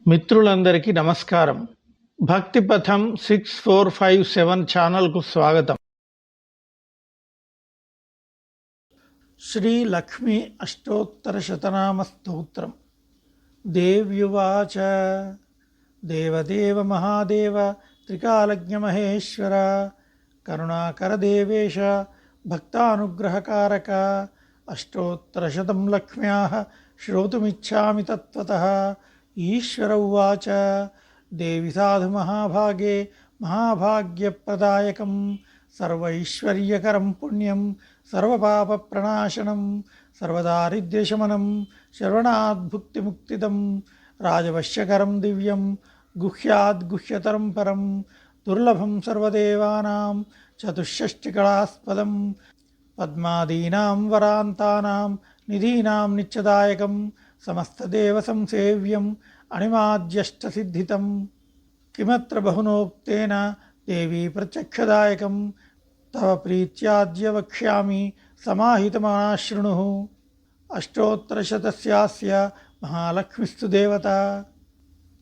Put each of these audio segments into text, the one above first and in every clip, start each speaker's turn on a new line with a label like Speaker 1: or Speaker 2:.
Speaker 1: మిత్రులందరికీ నమస్కారం. భక్తి పథం 6457 ఛానల్కు స్వాగతం. శ్రీ లక్ష్మీ అష్టోత్తర శతనామ స్తోత్రం. దేవ్యువాచ దేవదేవ మహాదేవ త్రికాలజ్ఞ మహేశ్వర కరుణాకర దేవేశ భక్తానుగ్రహకారక అష్టోత్తరశతం లక్ష్మ్యాః శ్రోతుమిచ్ఛామి తత్వతః. ఈశ్వర ఉవాచ దేవి సాధు మహాభాగే మహాభాగ్యప్రదాయకం సర్వైశ్వర్యకరం పుణ్యం సర్వపాప ప్రణాశనం సర్వదారిద్ర్యశమనం శరవణాద్భుక్తిముక్తిదం రాజవశ్యకరం దివ్యం గుహ్యాద్గుహ్యతరం పరం దుర్లభం సర్వదేవానాం చతుషష్టికళాస్పదం పద్మాదీనాం వరాంతానాం నిధీనాం నిత్యదాయకం సమస్తదేవ సంసేవ్యం అణిమాద్యష్టసిద్ధితం. కిమత్ర బహునోక్తేన దేవీ ప్రత్యక్షదాయకం తవ ప్రీత్యాద్య వక్ష్యామి సమాహితమాశృణుః. అష్టోత్తరశతస్యాస్య మహాలక్ష్మిస్తు దేవత.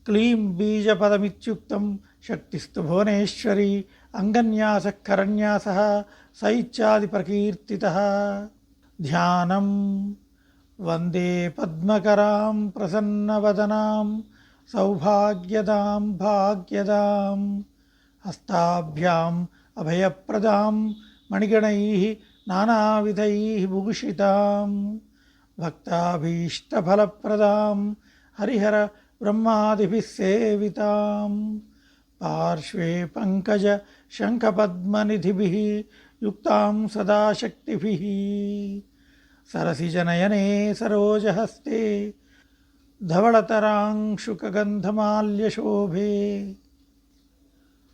Speaker 1: క్లీం బీజపదమిత్యుక్తం శక్తిస్తు భువనేశ్వరి అంగన్యాసః కరన్యాసః సైత్యాది ప్రకీర్తితః. ధ్యానం. వందే పద్మకరాం ప్రసన్నవదనాం సౌభాగ్యదాం భాగ్యదాం హస్తాభ్యాం అభయప్రదాం మణిగణైః నానావిధైః భూషితాం భక్తాభీష్టఫలప్రదాం హరిహర బ్రహ్మాదిభిः సేవితాం. పార్శ్వే పంకజ శంఖపద్మనిధిభిः యుక్తాం సదా శక్తిభిः సరసిజనయనే సరోజహస్తే ధవళతరాంశుకగంధమాల్యశోభే.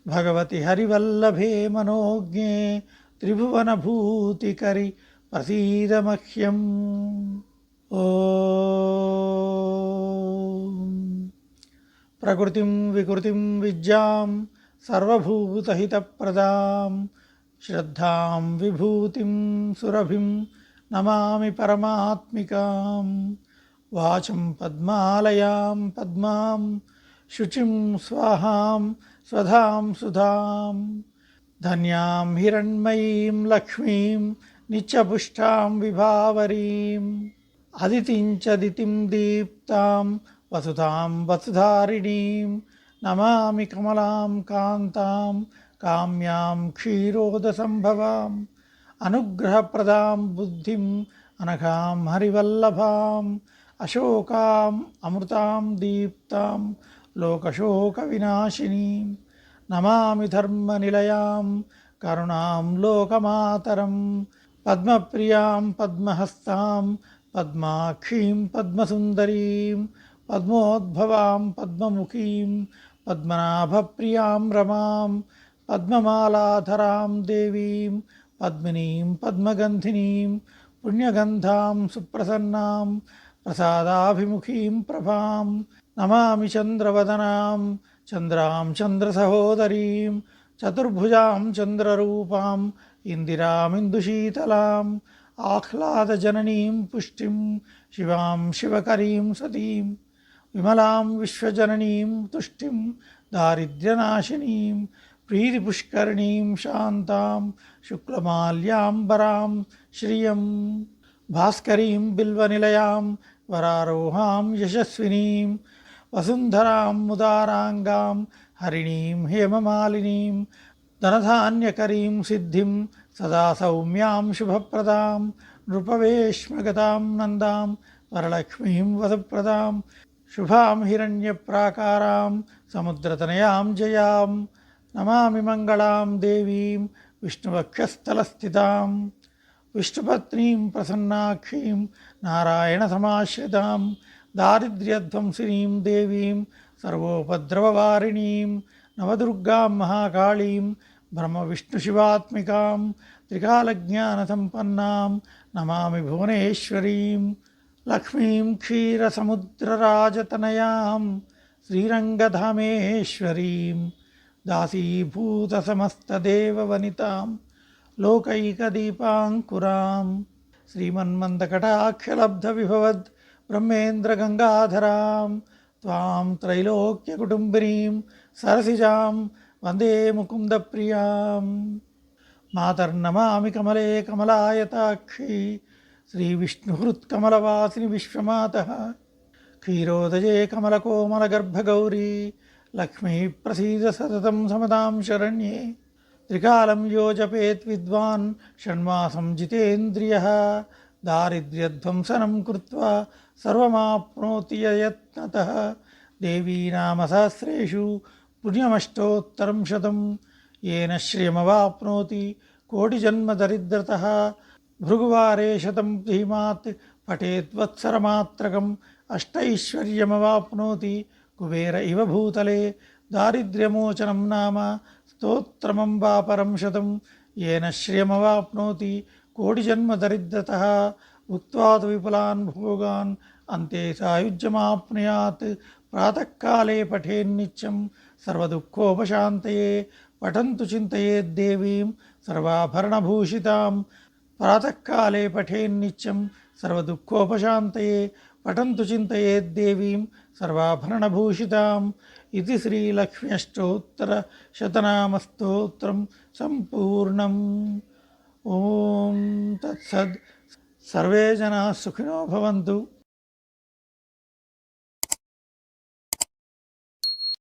Speaker 1: భగవతి హరివల్లభే మనోజ్ఞే త్రిభువనభూతికరి ప్రసీద మహ్యం. ఓం ప్రకృతిం వికృతిం విద్యాం సర్వభూతహితప్రదాం శ్రద్ధాం విభూతిం సురభిం నమామి పరమాత్మికాం. వాచం పద్మాలయాం పద్మాం శుచిం స్వాహాం స్వధాం సుధాం ధన్యాం హిరణ్మయీం లక్ష్మీం నిత్యపుష్టాం విభావరీం అదితిం చ దితిం దీప్తాం వసుధాం వసుధారిణీం నమామి కమలాం కాంతాం కామ్యాం క్షీరోదసంభవాం అనుగ్రహప్రదాం బుద్ధిం అనఘాం హరివల్లభాం అశోకాం అమృతాం దీప్తాం లోకశోకవినాశినీం నమామి ధర్మనిలయాం కరుణాం లోకమాతరం పద్మప్రియాం పద్మహస్తాం పద్మాక్షీం పద్మసుందరీం పద్మోద్భవాం పద్మముఖీం పద్మనాభప్రియాం రమాం పద్మమాలాధరాం దేవీం పద్మినీం పద్మగంధినీం పుణ్యగంధాం సుప్రసన్నాం ప్రసాదాభిముఖీం ప్రభాం నమామి చంద్రవదనాం చంద్రాం చంద్రసహోదరీం చతుర్భుజాం చంద్రరూపాం ఇందిరామిందుశీతలాం ఆహ్లాదజననీం పుష్టిం శివాం శివకరీం సతీం విమలాం విశ్వజననీం తుష్టిం దారిద్ర్యనాశినీం ప్రీతిపుష్కరిణీం శాంతాం శుక్లమాల్యాంబరాం శ్రియం భాస్కరీం బిల్వనిలయాం వరారోహాం యశస్వినీం వసుంధరాం ముదారాంగాం హరిణీం హేమమాలినీం ధనధాన్యకరీం సిద్ధిం సదా సౌమ్యాం శుభప్రదాం నృపవేష్మగతాం నందాం వరలక్ష్మీం వసుప్రదాం శుభాం హిరణ్యప్రాకారాం సముద్రతనయాం జయాం నమామి మంగళాం దేవీం విష్ణువక్షస్థలస్థితాం విష్ణుపత్నీం ప్రసన్నాక్షీం నారాయణ సమాశ్రితాం దారిద్ర్యధ్వంసినీం దేవీం సర్వోపద్రవవారిణీం నవదుర్గాం మహాకాళీం బ్రహ్మవిష్ణుశివాత్మికాం త్రికాలజ్ఞానసంపన్నాం నమామి భువనేశ్వరీం లక్ష్మీం క్షీరసముద్రరాజతనయాం శ్రీరంగధామేశ్వరీం దాసీభూతసమస్తదేవవనితాం లోకైకదీపాంకురాం శ్రీమన్మందకటాక్షలబ్ధవిభవద్ బ్రహ్మేంద్రగంగాధరాం త్వాం త్రైలోక్యకుటుంబినీం సరసిజాం వందే ముకుందప్రియాం. మాతర్నమామి కమలే కమలాయతాక్షి శ్రీవిష్ణుహృత్కమలవాసిని విశ్వమాతః. క్షీరోదజే కమలకోమలగర్భగౌరీ లక్ష్మీ ప్రసీద సతతం సమదాం శరణ్యే. త్రికాలం యో జపేత్ విద్వాన్ షణ్మాసం జితేంద్రియః. దారిద్ర్యధ్వంసనం కృత్వా సర్వమాప్నోతి యత్నతః. దేవీ నామ సహస్రేషు పుణ్యమష్టోత్తరం శతం. येन श्रियमवाप्नोति कोटिजन्मदरिद्रतः. भृगुवारे शतं धीमात् पठेद्वत्सरमात्रकम्. अष्टैश्वर्यमवाप्नोति कुबेर इव भूतले. दारिद्र्यमोचनं नाम स्तोत्रमम्बा परं शतं. येन श्रियमवाप्नोति कोटिजन्मदरिद्रतः. उक्त्वातु विपुलान् भोगान् अन्ते सायुज्यमाप्नुयात्. प्रातःकाले पठेन्नित्यं सर्वदुःखोपशान्तये. पठन्तु चिन्तयेद्देवीं सर्वाभरणभूषितां. प्रातःकाले पठेन्नित्यं सर्वदुःखोपशान्तये. पठन्तु चिन्तयेद्देवीं सर्वाभरणभूषिताम्. इति श्रीलक्ष्म्यष्टोत्तरशतनामस्तोत्रं सम्पूर्णम्. ॐ तत्सत्. सर्वे जनाः सुखिनो भवन्तु.